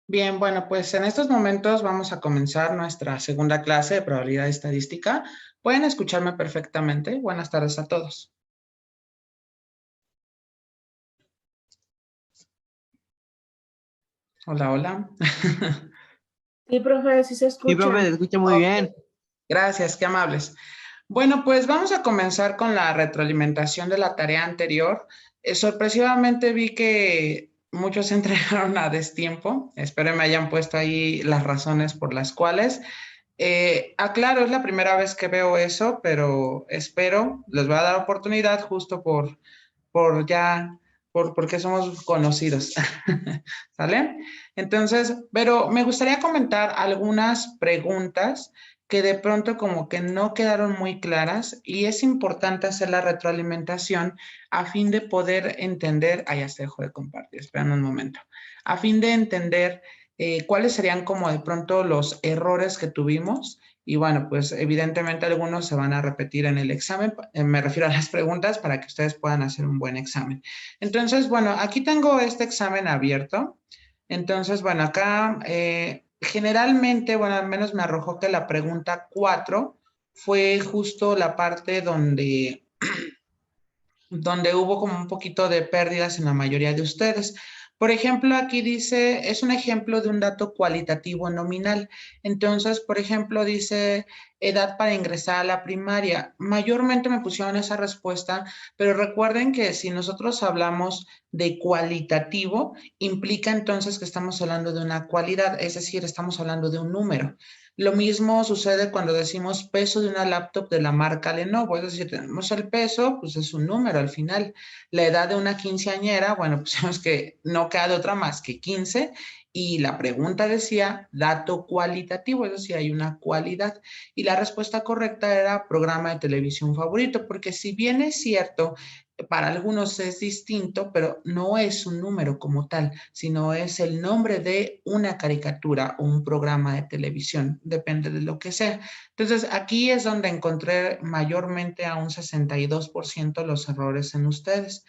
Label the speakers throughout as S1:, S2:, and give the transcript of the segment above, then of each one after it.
S1: Bien, bueno, pues en estos momentos vamos a comenzar nuestra segunda clase de probabilidad estadística. ¿Pueden escucharme perfectamente? Buenas tardes a todos. Hola, hola.
S2: Sí, profe, sí se
S3: Sí, profe,
S2: escucha.
S3: se escucha muy
S1: Ok,
S3: bien.
S1: gracias, qué amables. Bueno, pues vamos a comenzar con la retroalimentación de la tarea anterior. Sorpresivamente vi que muchos se entregaron a destiempo. Espero me hayan puesto ahí las razones por las cuales. Aclaro, es la primera vez que veo eso, pero espero, les voy a dar oportunidad justo por ya, porque somos conocidos. ¿Sale? Entonces, pero me gustaría comentar algunas preguntas que de pronto como que no quedaron muy claras y es importante hacer la retroalimentación a fin de poder entender, ya se dejó de compartir, esperen un momento, a fin de entender cuáles serían como de pronto los errores que tuvimos y bueno, pues evidentemente algunos se van a repetir en el examen, me refiero a las preguntas para que ustedes puedan hacer un buen examen. Entonces, bueno, aquí tengo este examen abierto. Entonces, bueno, acá generalmente, bueno, al menos me arrojó que la pregunta 4 fue justo la parte donde hubo como un poquito de pérdidas en la mayoría de ustedes. Por ejemplo, aquí dice, es un ejemplo de un dato cualitativo nominal. Entonces, por ejemplo, dice edad para ingresar a la primaria. Mayormente me pusieron esa respuesta, pero recuerden que si nosotros hablamos de cualitativo, implica entonces que estamos hablando de una cualidad, es decir, estamos hablando de un número. Lo mismo sucede cuando decimos peso de una laptop de la marca Lenovo, es decir, tenemos el peso, pues es un número al final. La edad de una quinceañera, bueno, pues es que no queda de otra más que 15 y la pregunta decía dato cualitativo, es decir, hay una cualidad. Y la respuesta correcta era programa de televisión favorito, porque si bien es cierto, para algunos es distinto, pero no es un número como tal, sino es el nombre de una caricatura o un programa de televisión, depende de lo que sea. Entonces, aquí es donde encontré mayormente a un 62% los errores en ustedes.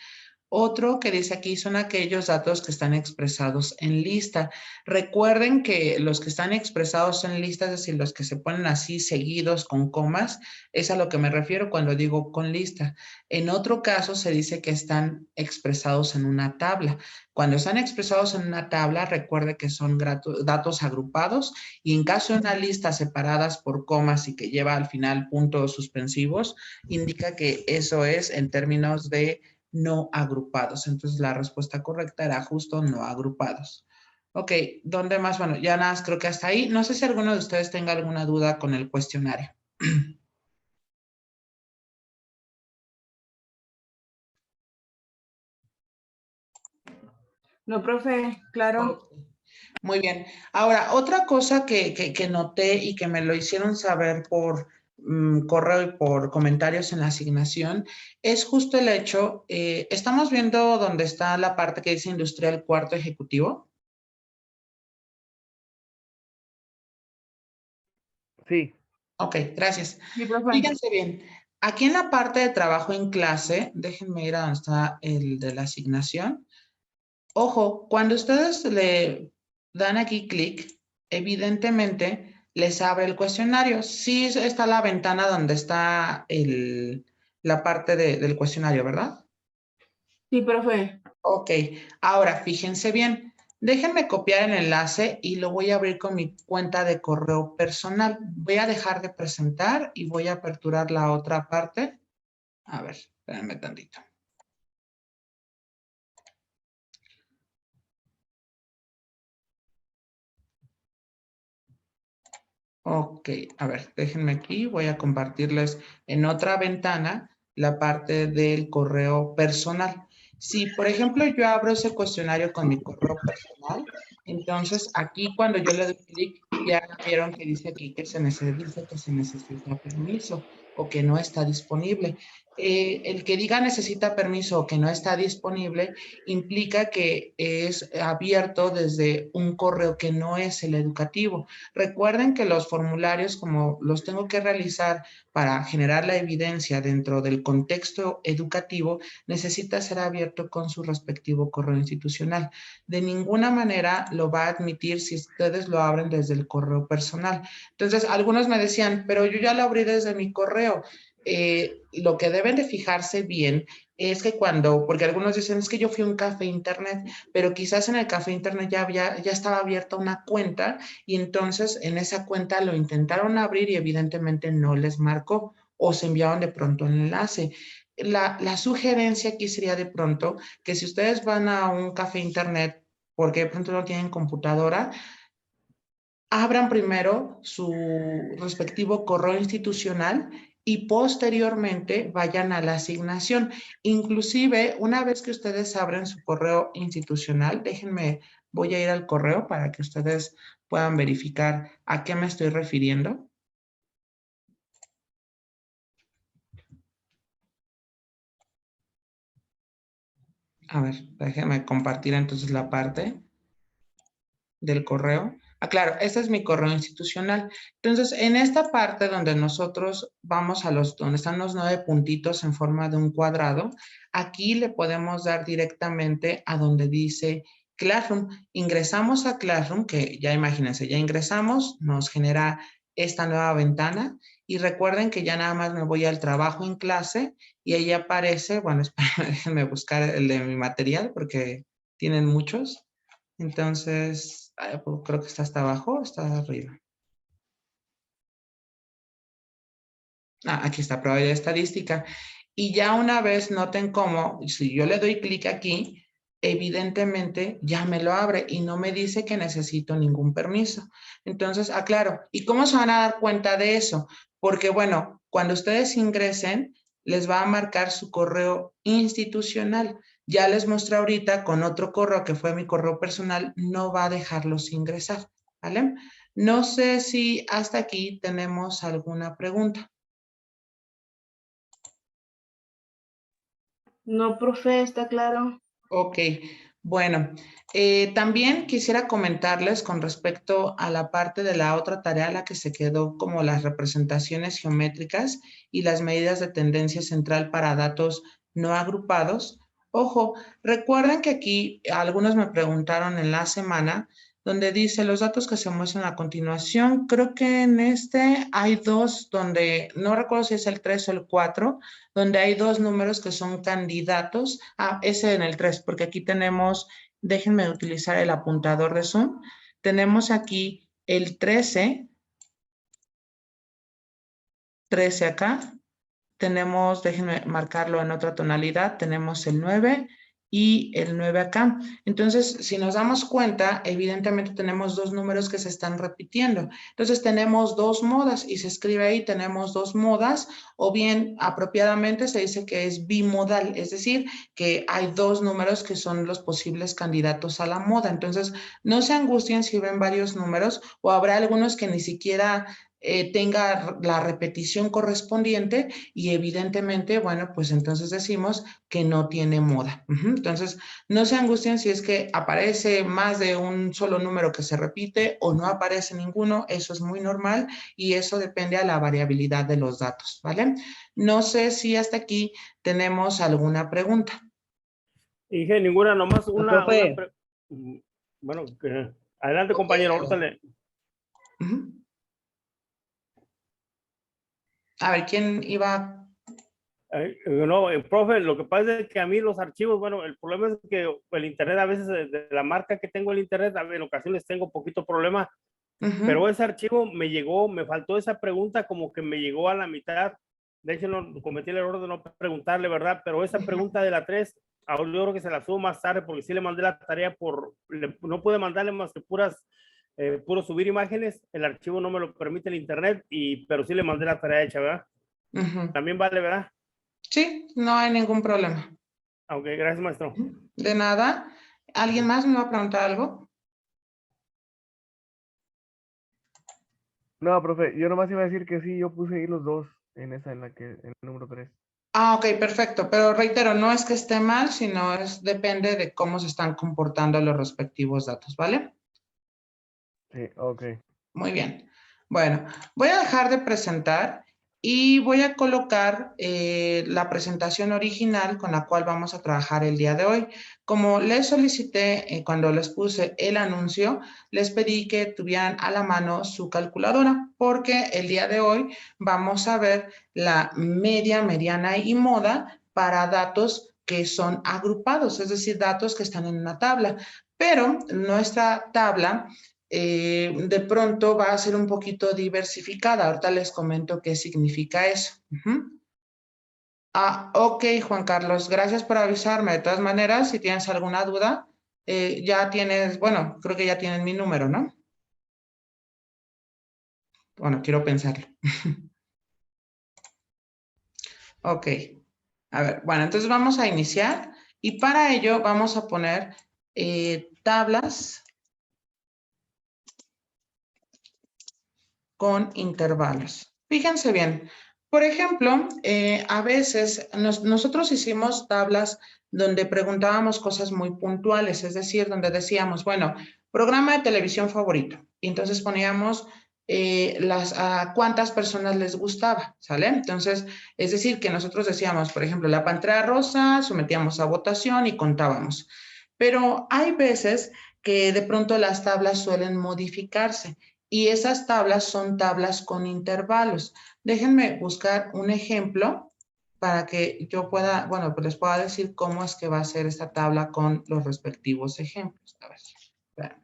S1: Otro que dice aquí son aquellos datos que están expresados en lista. Recuerden que los que están expresados en lista, es decir, los que se ponen así seguidos con comas, es a lo que me refiero cuando digo con lista. En otro caso se dice que están expresados en una tabla. Cuando están expresados en una tabla, recuerde que son datos agrupados y en caso de una lista separadas por comas y que lleva al final puntos suspensivos, indica que eso es en términos de no agrupados. Entonces la respuesta correcta era justo no agrupados. Ok, ¿dónde más? Bueno, ya nada, creo que hasta ahí. No sé si alguno de ustedes tenga alguna duda con el cuestionario.
S2: No, profe, claro.
S1: Ok, muy bien. Ahora, otra cosa que noté y que me lo hicieron saber por correo y por comentarios en la asignación es justo el hecho, estamos viendo dónde está la parte que dice industrial cuarto ejecutivo.
S3: Sí.
S1: Ok, gracias.
S2: Sí, profe.
S1: Fíjense bien, aquí en la parte de trabajo en clase, déjenme ir a donde está el de la asignación. Ojo, cuando ustedes le dan aquí clic, evidentemente les abre el cuestionario. Sí está la ventana donde está la parte del cuestionario, ¿verdad?
S2: Sí, profe.
S1: Ok, ahora fíjense bien. Déjenme copiar el enlace y lo voy a abrir con mi cuenta de correo personal. Voy a dejar de presentar y voy a aperturar la otra parte. A ver, espérenme tantito. Ok, a ver, déjenme aquí, voy a compartirles en otra ventana la parte del correo personal. Si, por ejemplo, yo abro ese cuestionario con mi correo personal, entonces aquí cuando yo le doy clic, ya vieron que dice aquí que se necesita permiso o que no está disponible. el que diga necesita permiso o que no está disponible implica que es abierto desde un correo que no es el educativo. Recuerden que los formularios, como los tengo que realizar para generar la evidencia dentro del contexto educativo, necesita ser abierto con su respectivo correo institucional. De ninguna manera lo va a admitir si ustedes lo abren desde el correo personal. Entonces, algunos me decían, pero yo ya lo abrí desde mi correo. Lo que deben de fijarse bien es que cuando, porque algunos dicen, es que yo fui a un café internet, pero quizás en el café internet ya estaba abierta una cuenta y entonces en esa cuenta lo intentaron abrir y evidentemente no les marcó o se enviaron de pronto un enlace. La sugerencia aquí sería de pronto que si ustedes van a un café internet porque de pronto no tienen computadora, abran primero su respectivo correo institucional y posteriormente vayan a la asignación. Inclusive, una vez que ustedes abren su correo institucional, déjenme, voy a ir al correo para que ustedes puedan verificar a qué me estoy refiriendo. A ver, déjenme compartir entonces la parte del correo. Ah, claro, este es mi correo institucional. Entonces, en esta parte donde nosotros vamos donde están los 9 puntitos en forma de un cuadrado, aquí le podemos dar directamente a donde dice Classroom. Ingresamos a Classroom, que ya imagínense, ya ingresamos, nos genera esta nueva ventana y recuerden que ya nada más me voy al trabajo en clase y ahí aparece, bueno, espérenme, déjenme buscar el de mi material porque tienen muchos. Entonces, pues, creo que está hasta abajo, está arriba. Aquí está, probabilidad estadística. Y ya una vez noten cómo, si yo le doy clic aquí, evidentemente ya me lo abre y no me dice que necesito ningún permiso. Entonces, aclaro, ¿y cómo se van a dar cuenta de eso? Porque, bueno, cuando ustedes ingresen, les va a marcar su correo institucional. Ya les mostré ahorita con otro correo que fue mi correo personal, no va a dejarlos ingresar, ¿vale? No sé si hasta aquí tenemos alguna pregunta.
S2: No, profe, está claro.
S1: Ok, bueno, también quisiera comentarles con respecto a la parte de la otra tarea, la que se quedó como las representaciones geométricas y las medidas de tendencia central para datos no agrupados. Ojo, recuerden que aquí algunos me preguntaron en la semana donde dice los datos que se muestran a continuación. Creo que en este hay dos donde, no recuerdo si es el 3 o el 4, donde hay dos números que son candidatos. Ese en el 3, porque aquí tenemos, déjenme utilizar el apuntador de Zoom. Tenemos aquí el 13 acá. Tenemos, déjenme marcarlo en otra tonalidad, tenemos el 9 y el 9 acá. Entonces, si nos damos cuenta, evidentemente tenemos dos números que se están repitiendo. Entonces, tenemos dos modas y se escribe ahí, tenemos dos modas, o bien apropiadamente se dice que es bimodal, es decir, que hay dos números que son los posibles candidatos a la moda. Entonces, no se angustien si ven varios números o habrá algunos que ni siquiera tenga la repetición correspondiente y evidentemente, bueno, pues entonces decimos que no tiene moda. Entonces, no se angustien si es que aparece más de un solo número que se repite o no aparece ninguno, eso es muy normal y eso depende a la variabilidad de los datos, ¿vale? No sé si hasta aquí tenemos alguna pregunta.
S3: Dije ninguna, nomás
S4: Profe.
S3: Bueno, adelante, compañero, ahorita le...
S1: A ver, ¿quién iba?
S3: No, profe, lo que pasa es que a mí los archivos, bueno, el problema es que el internet a veces, de la marca que tengo el internet, en ocasiones tengo poquito problema, pero ese archivo me llegó, me faltó esa pregunta, como que me llegó a la mitad. De hecho, no cometí el error de no preguntarle, ¿verdad? Pero esa pregunta de la 3, ahora yo creo que se la subo más tarde, porque sí le mandé la tarea no pude mandarle más que puro subir imágenes, el archivo no me lo permite el internet, pero sí le mandé la tarea hecha, ¿verdad? También vale, ¿verdad?
S1: Sí, no hay ningún problema.
S3: Ok, gracias, maestro.
S1: De nada. ¿Alguien más me va a preguntar algo?
S4: No, profe, yo nomás iba a decir que sí, yo puse ahí los dos en esa, en el número 3.
S1: Ah, ok, perfecto. Pero reitero, no es que esté mal, sino depende de cómo se están comportando los respectivos datos, ¿vale?
S3: Sí, ok.
S1: Muy bien. Bueno, voy a dejar de presentar y voy a colocar la presentación original con la cual vamos a trabajar el día de hoy. Como les solicité cuando les puse el anuncio, les pedí que tuvieran a la mano su calculadora porque el día de hoy vamos a ver la media, mediana y moda para datos que son agrupados, es decir, datos que están en una tabla. Pero nuestra tabla de pronto va a ser un poquito diversificada. Ahorita les comento qué significa eso. Ah, ok, Juan Carlos, gracias por avisarme. De todas maneras, si tienes alguna duda, ya tienes, bueno, creo que ya tienen mi número, ¿no? Bueno, quiero pensarlo. Ok, a ver, bueno, entonces vamos a iniciar y para ello vamos a poner tablas con intervalos. Fíjense bien, por ejemplo, a veces nosotros hicimos tablas donde preguntábamos cosas muy puntuales, es decir, donde decíamos, bueno, programa de televisión favorito. Y entonces poníamos a cuántas personas les gustaba, ¿sale? Entonces, es decir, que nosotros decíamos, por ejemplo, la Pantera Rosa, sometíamos a votación y contábamos. Pero hay veces que de pronto las tablas suelen modificarse y esas tablas son tablas con intervalos. Déjenme buscar un ejemplo para que yo pueda, bueno, pues les pueda decir cómo es que va a ser esta tabla con los respectivos ejemplos. A ver, vean.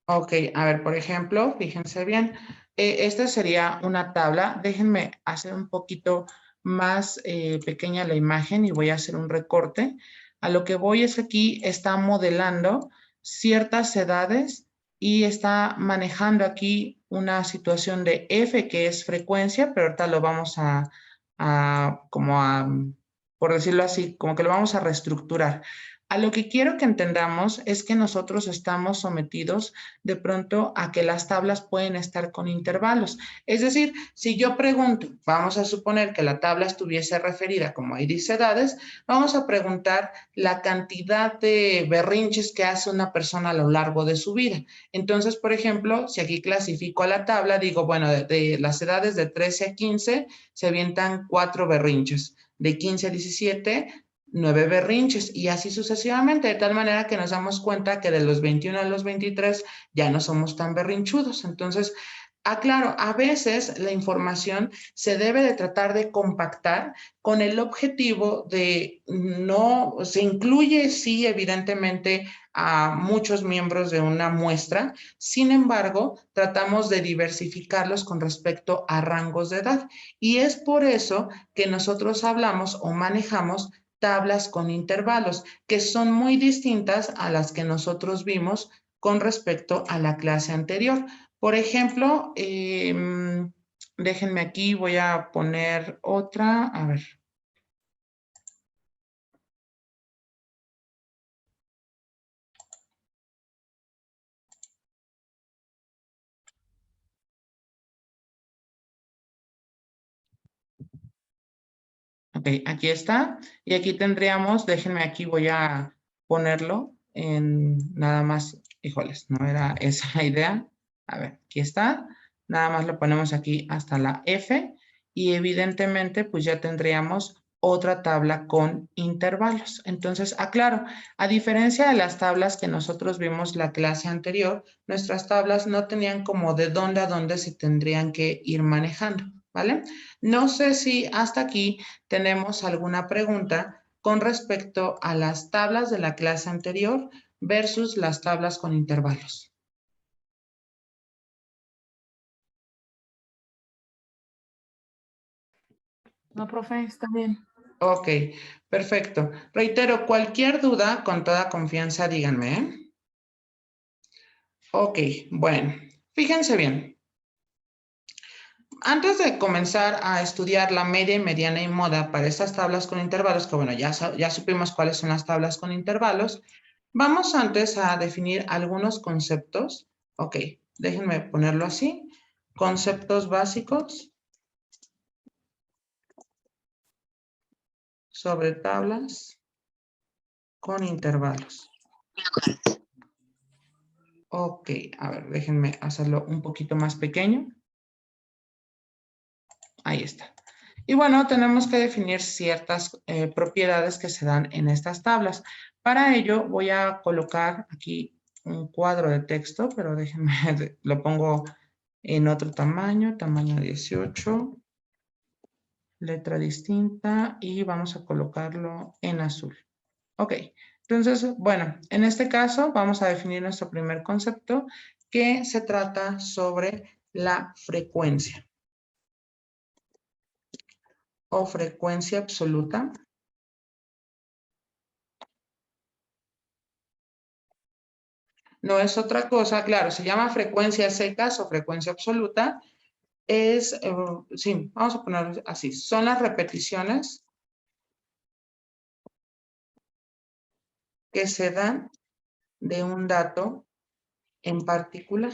S1: Ok, a ver, por ejemplo, fíjense bien, esta sería una tabla. Déjenme hacer un poquito más pequeña la imagen y voy a hacer un recorte. A lo que voy es que aquí está modelando ciertas edades y está manejando aquí una situación de F, que es frecuencia, pero ahorita lo vamos por decirlo así, como que lo vamos a reestructurar. A lo que quiero que entendamos es que nosotros estamos sometidos de pronto a que las tablas pueden estar con intervalos. Es decir, si yo pregunto, vamos a suponer que la tabla estuviese referida, como ahí dice edades, vamos a preguntar la cantidad de berrinches que hace una persona a lo largo de su vida. Entonces, por ejemplo, si aquí clasifico a la tabla, digo, bueno, de las edades de 13 a 15 se avientan 4 berrinches, de 15 a 17 9 berrinches y así sucesivamente, de tal manera que nos damos cuenta que de los 21 a los 23 ya no somos tan berrinchudos. Entonces, aclaro, a veces la información se debe de tratar de compactar con el objetivo de no, se incluye sí evidentemente a muchos miembros de una muestra, sin embargo, tratamos de diversificarlos con respecto a rangos de edad y es por eso que nosotros hablamos o manejamos tablas con intervalos, que son muy distintas a las que nosotros vimos con respecto a la clase anterior. Por ejemplo, déjenme aquí, voy a poner otra, a ver. Ok, aquí está. Y aquí tendríamos, déjenme aquí, voy a ponerlo en nada más, híjoles, no era esa la idea. A ver, aquí está. Nada más lo ponemos aquí hasta la F y evidentemente pues ya tendríamos otra tabla con intervalos. Entonces, aclaro, a diferencia de las tablas que nosotros vimos la clase anterior, nuestras tablas no tenían como de dónde a dónde se tendrían que ir manejando, ¿vale? No sé si hasta aquí tenemos alguna pregunta con respecto a las tablas de la clase anterior versus las tablas con intervalos.
S2: No, profe, está bien.
S1: Ok, perfecto. Reitero, cualquier duda, con toda confianza, díganme, ¿eh? Ok, bueno, fíjense bien. Antes de comenzar a estudiar la media, mediana y moda para estas tablas con intervalos, que bueno, ya supimos cuáles son las tablas con intervalos, vamos antes a definir algunos conceptos. Ok, déjenme ponerlo así. Conceptos básicos sobre tablas con intervalos. Ok, a ver, déjenme hacerlo un poquito más pequeño. Ahí está. Y bueno, tenemos que definir ciertas propiedades que se dan en estas tablas. Para ello voy a colocar aquí un cuadro de texto, pero déjenme, lo pongo en otro tamaño, tamaño 18, letra distinta y vamos a colocarlo en azul. Ok, entonces, bueno, en este caso vamos a definir nuestro primer concepto que se trata sobre la frecuencia o frecuencia absoluta. No es otra cosa, claro, se llama frecuencia secas o frecuencia absoluta. Sí, vamos a ponerlo así, son las repeticiones que se dan de un dato en particular.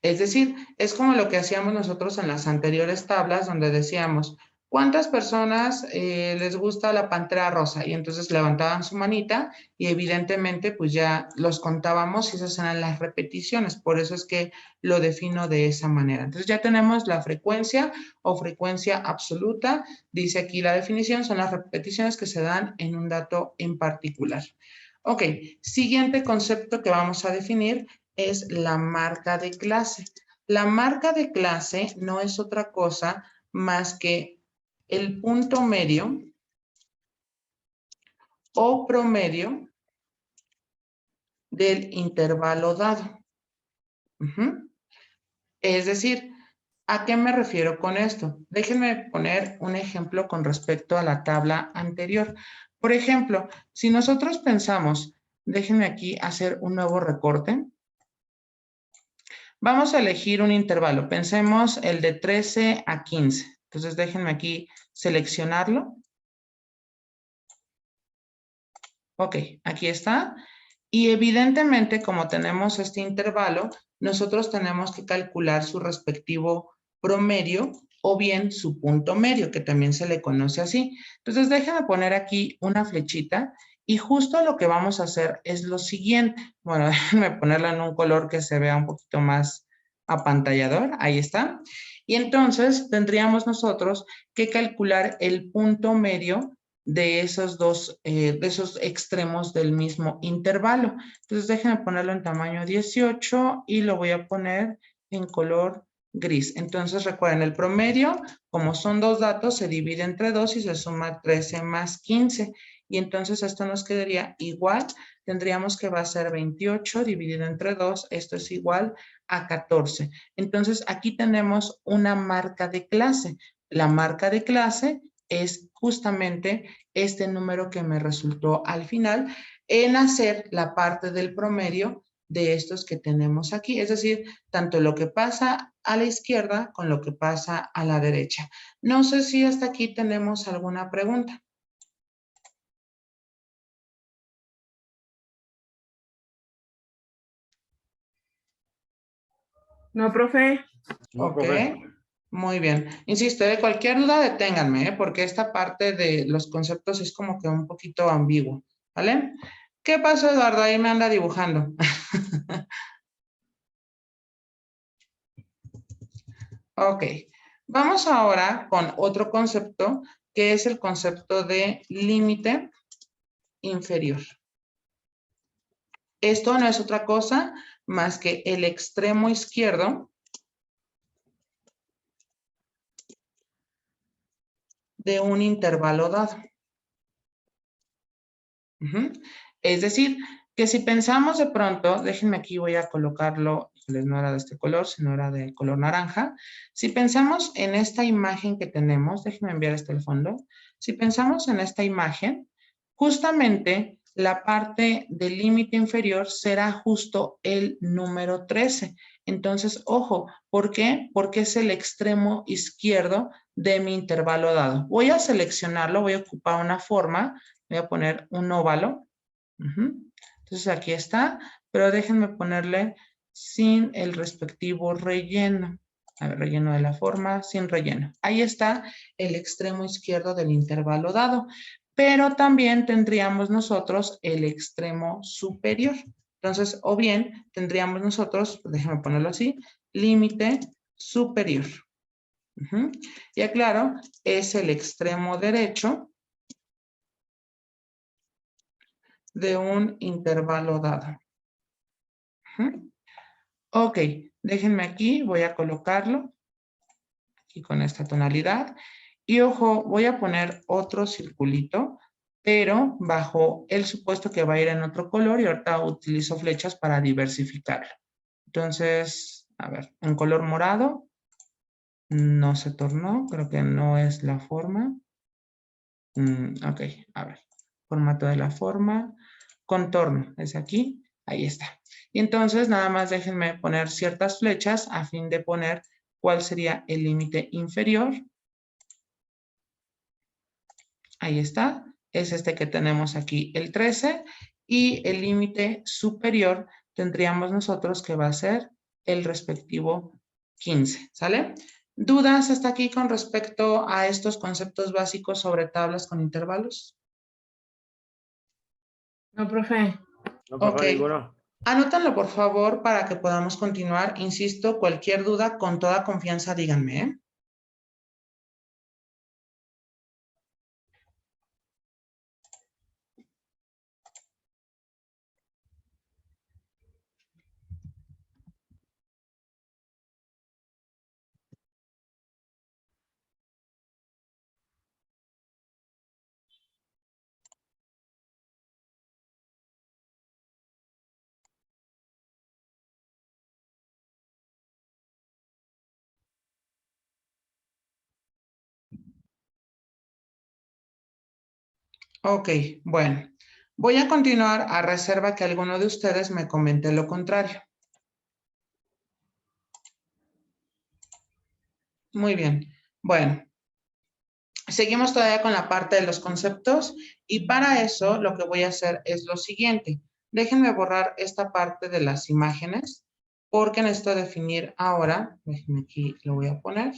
S1: Es decir, es como lo que hacíamos nosotros en las anteriores tablas donde decíamos, ¿cuántas personas les gusta la pantera rosa? Y entonces levantaban su manita y evidentemente pues ya los contábamos y esas eran las repeticiones. Por eso es que lo defino de esa manera. Entonces ya tenemos la frecuencia o frecuencia absoluta. Dice aquí la definición, son las repeticiones que se dan en un dato en particular. Ok, siguiente concepto que vamos a definir es la marca de clase. La marca de clase no es otra cosa más que el punto medio o promedio del intervalo dado. Es decir, ¿a qué me refiero con esto? Déjenme poner un ejemplo con respecto a la tabla anterior. Por ejemplo, si nosotros pensamos, déjenme aquí hacer un nuevo recorte. Vamos a elegir un intervalo. Pensemos el de 13 a 15. Entonces, déjenme aquí seleccionarlo. Ok, aquí está. Y evidentemente, como tenemos este intervalo, nosotros tenemos que calcular su respectivo promedio o bien su punto medio, que también se le conoce así. Entonces, déjenme poner aquí una flechita y justo lo que vamos a hacer es lo siguiente. Bueno, déjenme ponerla en un color que se vea un poquito más apantallador. Ahí está. Y entonces tendríamos nosotros que calcular el punto medio de esos de esos extremos del mismo intervalo. Entonces déjenme ponerlo en tamaño 18 y lo voy a poner en color gris. Entonces recuerden, el promedio, como son dos datos, se divide entre 2 y se suma 13 más 15. Y entonces esto nos quedaría igual. Tendríamos que va a ser 28 dividido entre 2. Esto es igual a 14. Entonces aquí tenemos una marca de clase. La marca de clase es justamente este número que me resultó al final en hacer la parte del promedio de estos que tenemos aquí. Es decir, tanto lo que pasa a la izquierda con lo que pasa a la derecha. No sé si hasta aquí tenemos alguna pregunta.
S2: No, profe.
S3: No,
S1: Ok.
S3: profe.
S1: Muy bien. Insisto, de cualquier duda deténganme, porque esta parte de los conceptos es como que un poquito ambiguo, ¿vale? ¿Qué pasó, Eduardo? Ahí me anda dibujando. Ok. Vamos ahora con otro concepto, que es el concepto de límite inferior. Esto no es otra cosa más que el extremo izquierdo de un intervalo dado. Es decir, que si pensamos de pronto, déjenme aquí, voy a colocarlo, no era de este color, sino era de color naranja. Si pensamos en esta imagen que tenemos, déjenme enviar este al fondo. Si pensamos en esta imagen, justamente la parte del límite inferior será justo el número 13. Entonces, ojo, ¿por qué? Porque es el extremo izquierdo de mi intervalo dado. Voy a seleccionarlo, voy a ocupar una forma, voy a poner un óvalo. Entonces aquí está, pero déjenme ponerle sin el respectivo relleno. A ver, relleno de la forma, sin relleno. Ahí está el extremo izquierdo del intervalo dado. Pero también tendríamos nosotros el extremo superior. Entonces, o bien tendríamos nosotros, déjame ponerlo así, límite superior. Y aclaro, es el extremo derecho de un intervalo dado. Ok, déjenme aquí, voy a colocarlo aquí con esta tonalidad. Y ojo, voy a poner otro circulito, pero bajo el supuesto que va a ir en otro color y ahorita utilizo flechas para diversificarlo. Entonces, a ver, en color morado, no se tornó, creo que no es la forma. Ok, a ver, formato de la forma, contorno, es aquí, ahí está. Y entonces nada más déjenme poner ciertas flechas a fin de poner cuál sería el límite inferior. Ahí está, es este que tenemos aquí, el 13, y el límite superior tendríamos nosotros que va a ser el respectivo 15, ¿sale? ¿Dudas hasta aquí con respecto a estos conceptos básicos sobre tablas con intervalos?
S2: No, profe.
S3: No,
S1: Ok.
S3: profe, ninguno.
S1: Anótanlo, por favor, para que podamos continuar. Insisto, cualquier duda, con toda confianza, díganme, ¿eh? Ok, bueno. Voy a continuar a reserva que alguno de ustedes me comente lo contrario. Muy bien. Bueno, seguimos todavía con la parte de los conceptos y para eso lo que voy a hacer es lo siguiente. Déjenme borrar esta parte de las imágenes porque necesito definir ahora, déjenme aquí, lo voy a poner.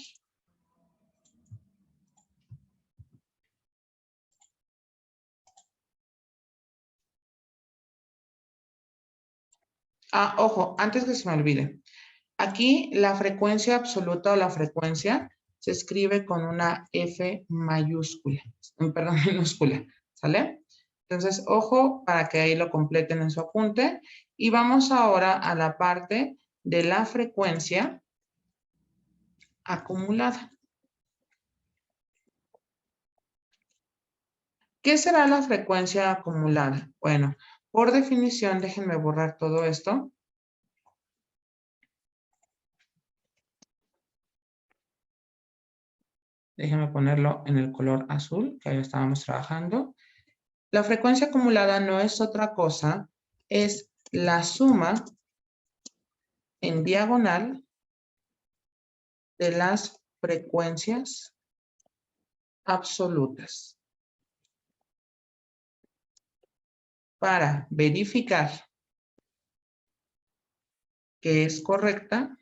S1: Ah, ojo, antes que se me olvide. Aquí la frecuencia absoluta o la frecuencia se escribe con una F mayúscula, perdón, minúscula, ¿sale? Entonces, ojo para que ahí lo completen en su apunte. Y vamos ahora a la parte de la frecuencia acumulada. ¿Qué será la frecuencia acumulada? Bueno, por definición, déjenme borrar todo esto. Déjenme ponerlo en el color azul, que ahí estábamos trabajando. La frecuencia acumulada no es otra cosa, es la suma en diagonal de las frecuencias absolutas. Para verificar que es correcta,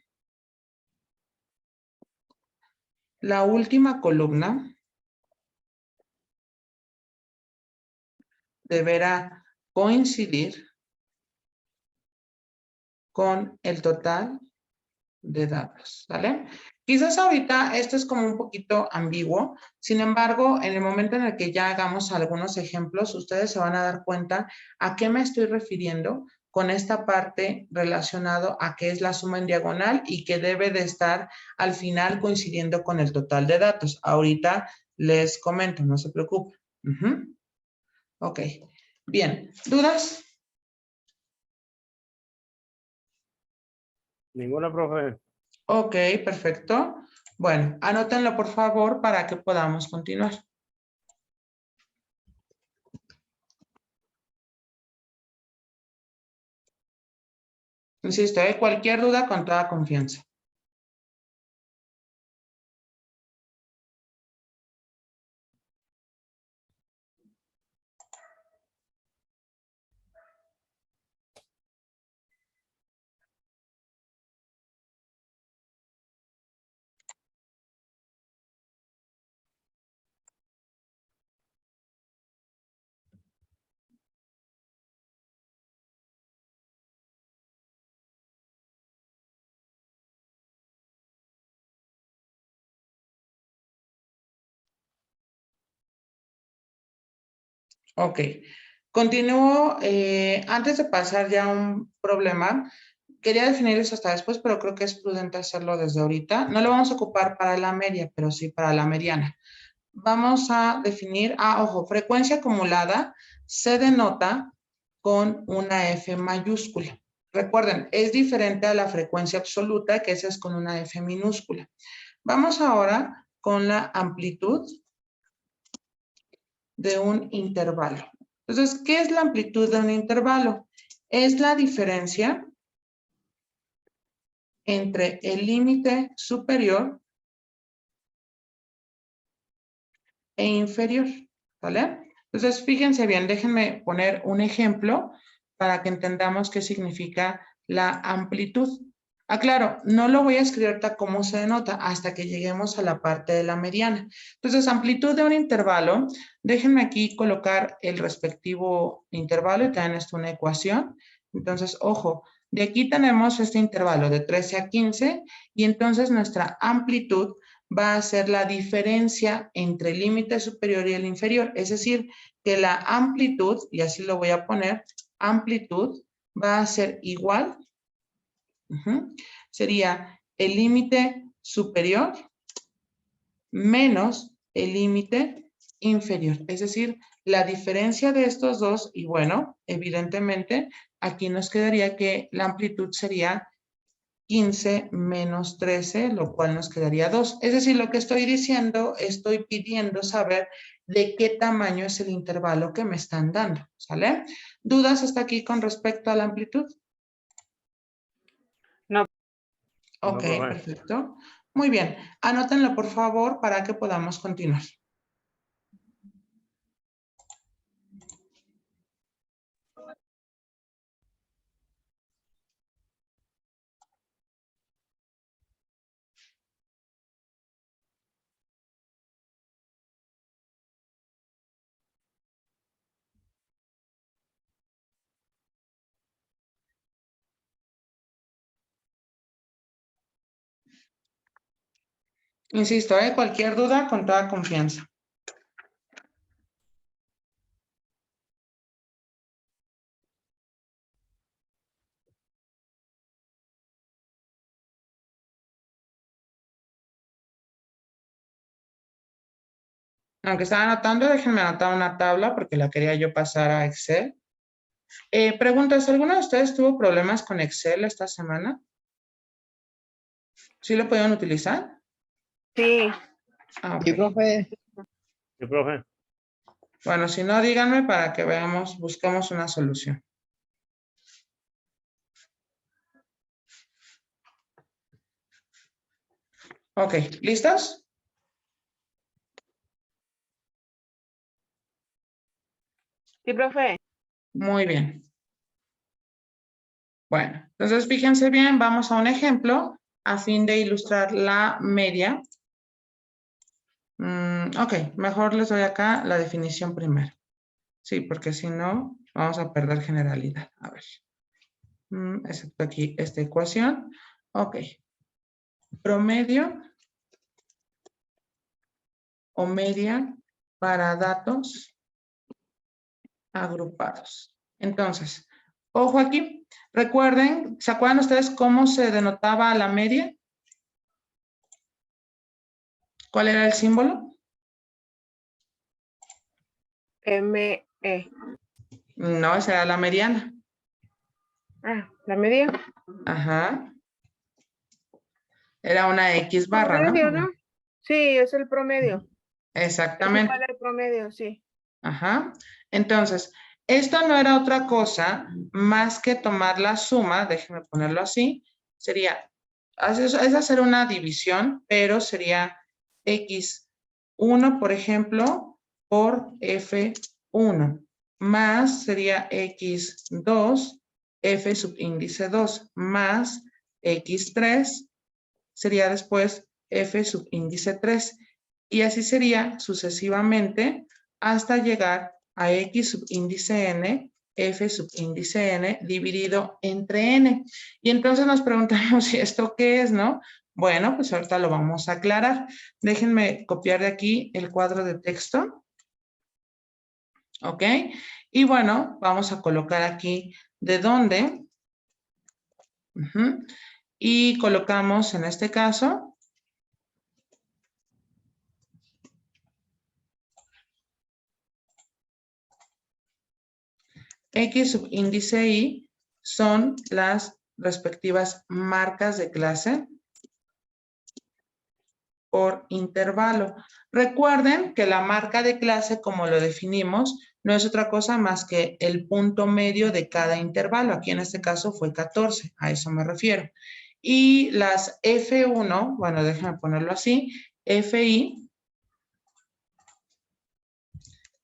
S1: la última columna deberá coincidir con el total de datos, ¿vale? Quizás ahorita esto es como un poquito ambiguo, sin embargo, en el momento en el que ya hagamos algunos ejemplos, ustedes se van a dar cuenta a qué me estoy refiriendo con esta parte relacionado a qué es la suma en diagonal y que debe de estar al final coincidiendo con el total de datos. Ahorita les comento, no se preocupen. Ok, bien, ¿dudas?
S3: Ninguna, profe.
S1: Ok, perfecto. Bueno, anótenlo por favor para que podamos continuar. Insisto, cualquier duda con toda confianza. Ok. Continúo. Antes de pasar ya a un problema, quería definir eso hasta después, pero creo que es prudente hacerlo desde ahorita. No lo vamos a ocupar para la media, pero sí para la mediana. Vamos a definir, ojo, frecuencia acumulada se denota con una F mayúscula. Recuerden, es diferente a la frecuencia absoluta, que esa es con una F minúscula. Vamos ahora con la amplitud de un intervalo. Entonces, ¿qué es la amplitud de un intervalo? Es la diferencia entre el límite superior e inferior, ¿vale? Entonces, fíjense bien, déjenme poner un ejemplo para que entendamos qué significa la amplitud. Aclaro, no lo voy a escribir ahorita cómo se denota hasta que lleguemos a la parte de la mediana. Entonces, amplitud de un intervalo, déjenme aquí colocar el respectivo intervalo y también esto una ecuación. Entonces, ojo, de aquí tenemos este intervalo de 13 a 15 y entonces nuestra amplitud va a ser la diferencia entre el límite superior y el inferior. Es decir, que la amplitud, y así lo voy a poner, amplitud va a ser igual. Sería el límite superior menos el límite inferior. Es decir, la diferencia de estos dos, y bueno, evidentemente, aquí nos quedaría que la amplitud sería 15 menos 13, lo cual nos quedaría 2. Es decir, lo que estoy diciendo, estoy pidiendo saber de qué tamaño es el intervalo que me están dando, ¿sale? ¿Dudas hasta aquí con respecto a la amplitud?
S2: No.
S1: Ok,
S3: No,
S1: perfecto. Muy bien. Anótenlo, por favor, para que podamos continuar. Insisto, cualquier duda con toda confianza. Aunque estaba anotando, déjenme anotar una tabla porque la quería yo pasar a Excel. Preguntas, ¿alguno de ustedes tuvo problemas con Excel esta semana? ¿Sí lo pudieron utilizar?
S2: Sí.
S1: Ok.
S4: Sí, profe.
S3: Sí, profe.
S1: Bueno, si no, díganme para que veamos, busquemos una solución. Ok, ¿listos?
S2: Sí, profe.
S1: Muy bien. Bueno, entonces fíjense bien, vamos a un ejemplo a fin de ilustrar la media. Ok, mejor les doy acá la definición primero. Sí, porque si no, vamos a perder generalidad. A ver. Excepto aquí esta ecuación. Ok. Promedio o media para datos agrupados. Entonces, ojo aquí. Recuerden, ¿se acuerdan ustedes cómo se denotaba la media? ¿Cuál era el símbolo?
S2: ME.
S1: No, esa era la mediana.
S2: La media.
S1: Ajá. Era una X barra,
S2: Promedio,
S1: ¿no?
S2: ¿no? Sí, es el promedio.
S1: Exactamente.
S2: ¿Cuál es el promedio? Sí.
S1: Ajá. Entonces, Esto no era otra cosa más que tomar la suma, déjenme ponerlo así, sería, es hacer una división, pero sería X1, por ejemplo, por F1, más sería X2, F subíndice 2, más X3, sería después F subíndice 3, y así sería sucesivamente hasta llegar a X subíndice N, F subíndice N dividido entre N. Y entonces nos preguntamos si esto qué es, ¿no? Bueno, pues ahorita lo vamos a aclarar. Déjenme copiar de aquí el cuadro de texto. ¿Ok? Y bueno, vamos a colocar aquí de dónde. Y colocamos en este caso X subíndice Y son las respectivas marcas de clase por intervalo. Recuerden que la marca de clase, como lo definimos, no es otra cosa más que el punto medio de cada intervalo. Aquí en este caso fue 14, a eso me refiero. Y las F1, bueno, déjenme ponerlo así, FI,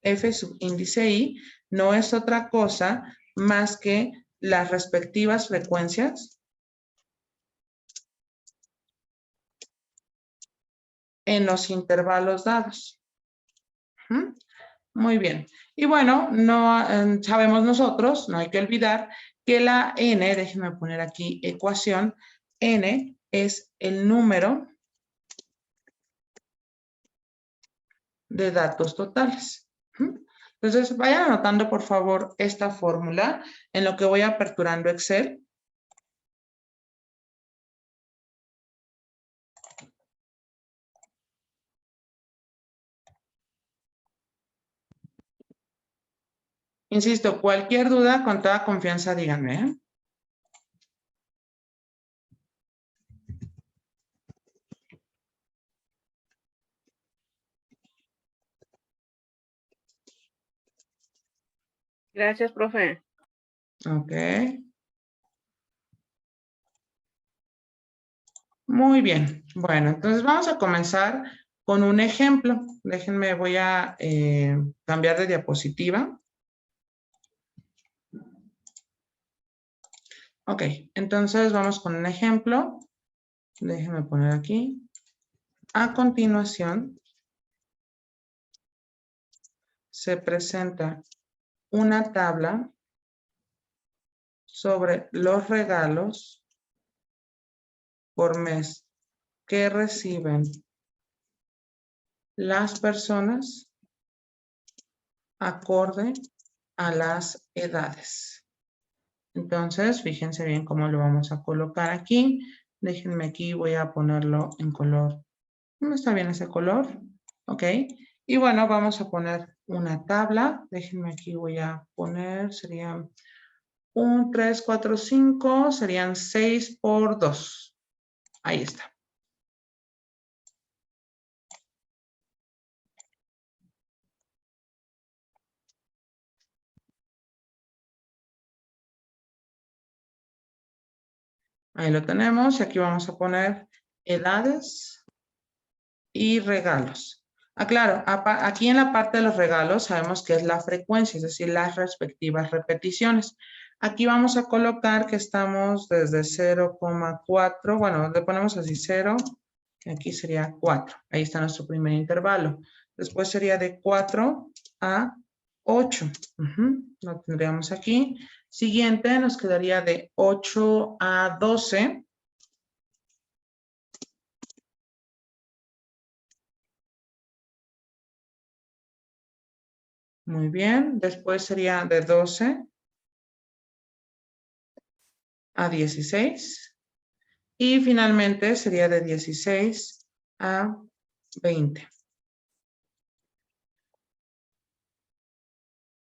S1: F subíndice Y, no es otra cosa más que las respectivas frecuencias en los intervalos dados. Muy bien. Y bueno, no sabemos nosotros, no hay que olvidar que la N, déjenme poner aquí ecuación, N es el número de datos totales. Entonces, vayan anotando, por favor, esta fórmula en lo que voy aperturando Excel. Insisto, cualquier duda, con toda confianza, díganme, ¿eh?
S2: Gracias, profe.
S1: Ok. Muy bien. Bueno, entonces vamos a comenzar con un ejemplo. Déjenme, voy a cambiar de diapositiva. Ok, entonces vamos con un ejemplo. Déjenme poner aquí. A continuación, se presenta una tabla sobre los regalos por mes que reciben las personas acorde a las edades. Entonces, fíjense bien cómo lo vamos a colocar aquí. Déjenme aquí, voy a ponerlo en color. ¿No está bien ese color? Ok. Y bueno, vamos a poner una tabla. Déjenme aquí, voy a poner, serían 1, 3, 4, 5, serían 6 por 2. Ahí está. Ahí lo tenemos y aquí vamos a poner edades y regalos. Claro, aquí en la parte de los regalos sabemos que es la frecuencia, es decir, las respectivas repeticiones. Aquí vamos a colocar que estamos desde 0,4, bueno, le ponemos así 0, que aquí sería 4. Ahí está nuestro primer intervalo. Después sería de 4 a 8. Lo tendríamos aquí. Siguiente nos quedaría de 8 a 12. Muy bien. Después sería de 12 a 16. Y finalmente sería de 16 a 20.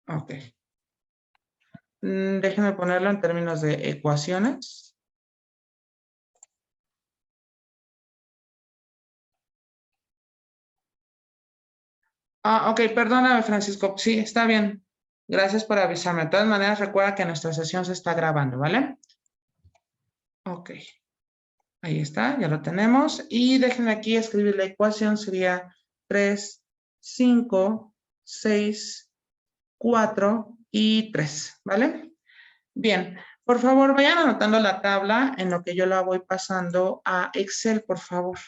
S1: Ok. Déjenme ponerlo en términos de ecuaciones. Ok, perdóname, Francisco. Sí, está bien. Gracias por avisarme. De todas maneras, recuerda que nuestra sesión se está grabando, ¿vale? Ok. Ahí está, ya lo tenemos. Y déjenme aquí escribir la ecuación. Sería 3, 5, 6, 4 y 3, ¿vale? Bien, por favor, vayan anotando la tabla en lo que yo la voy pasando a Excel, por favor.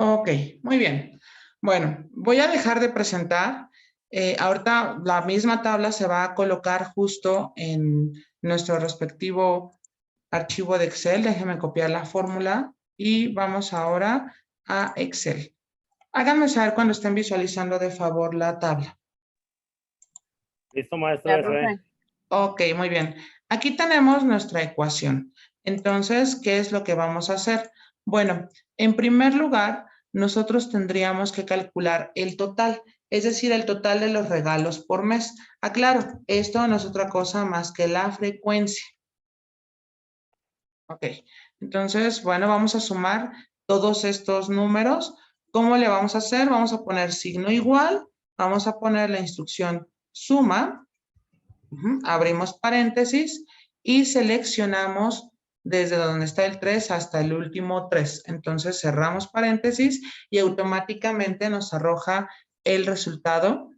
S1: Ok, muy bien. Bueno, voy a dejar de presentar. Ahorita la misma tabla se va a colocar justo en nuestro respectivo archivo de Excel. Déjenme copiar la fórmula y vamos ahora a Excel. Háganme saber cuando estén visualizando de favor la tabla.
S3: Listo, maestro.
S2: Ya, profe.
S1: Ok, muy bien. Aquí tenemos nuestra ecuación. Entonces, ¿qué es lo que vamos a hacer? Bueno, en primer lugar, nosotros tendríamos que calcular el total, es decir, el total de los regalos por mes. Aclaro, esto no es otra cosa más que la frecuencia. Ok, entonces, bueno, vamos a sumar todos estos números. ¿Cómo le vamos a hacer? Vamos a poner signo igual, vamos a poner la instrucción suma. Abrimos paréntesis y seleccionamos desde donde está el 3 hasta el último 3. Entonces cerramos paréntesis y automáticamente nos arroja el resultado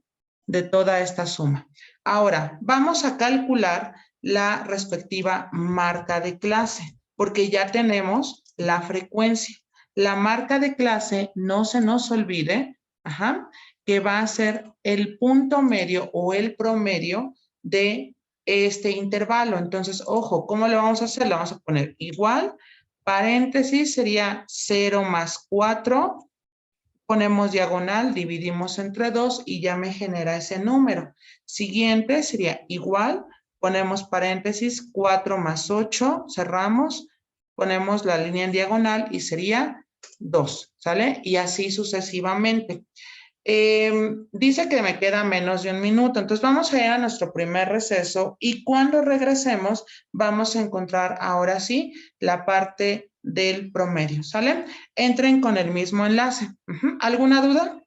S1: de toda esta suma. Ahora, vamos a calcular la respectiva marca de clase, porque ya tenemos la frecuencia. La marca de clase, no se nos olvide, que va a ser el punto medio o el promedio de este intervalo. Entonces, ojo, ¿cómo lo vamos a hacer? Lo vamos a poner igual, paréntesis sería 0 más 4, ponemos diagonal, dividimos entre 2 y ya me genera ese número. Siguiente sería igual, ponemos paréntesis, 4 más 8, cerramos, ponemos la línea en diagonal y sería 2, ¿sale? Y así sucesivamente. Dice que me queda menos de un minuto, entonces vamos a ir a nuestro primer receso y cuando regresemos vamos a encontrar ahora sí la parte del promedio, ¿sale? Entren con el mismo enlace. ¿Alguna duda?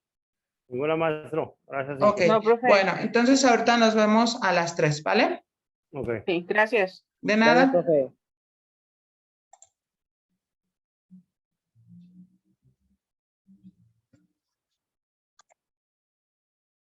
S3: Ninguna, maestro. Gracias.
S1: Ok,
S2: No, profe.
S1: bueno, entonces ahorita nos vemos a las 3, ¿vale?
S3: Ok.
S2: Sí, gracias.
S1: De
S4: Gracias,
S1: nada.
S4: profe.